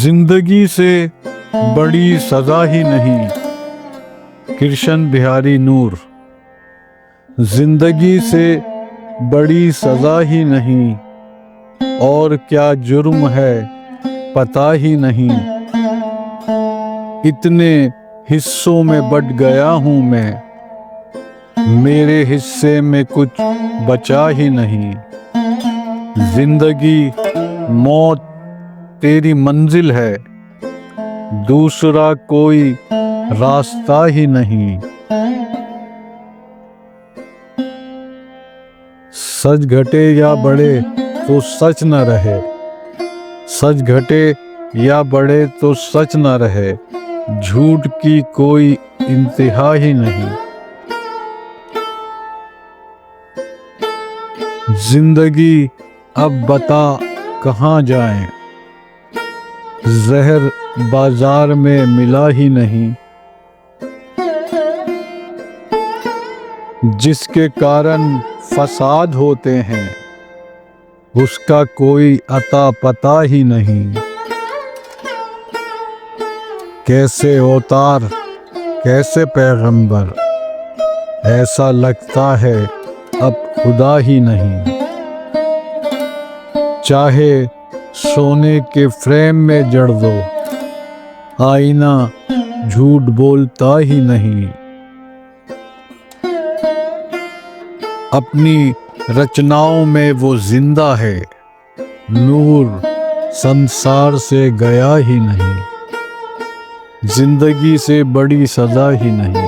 जिंदगी से बड़ी सजा ही नहीं। कृष्ण बिहारी नूर। जिंदगी से बड़ी सजा ही नहीं, और क्या जुर्म है पता ही नहीं। इतने हिस्सों में बट गया हूं मैं, मेरे हिस्से में कुछ बचा ही नहीं। जिंदगी मौत तेरी मंजिल है, दूसरा कोई रास्ता ही नहीं। सच घटे या बढ़े तो सच न रहे, सच घटे या बढ़े तो सच न रहे। झूठ की कोई इंतहा ही नहीं। जिंदगी अब बता कहाँ जाएं, जहर बाजार में मिला ही नहीं। जिसके कारण फसाद होते हैं, उसका कोई अता पता ही नहीं। कैसे अवतार कैसे पैगंबर, ऐसा लगता है अब खुदा ही नहीं। चाहे सोने के फ्रेम में जड़ दो, आईना झूठ बोलता ही नहीं। अपनी रचनाओं में वो जिंदा है, नूर संसार से गया ही नहीं। जिंदगी से बड़ी सजा ही नहीं।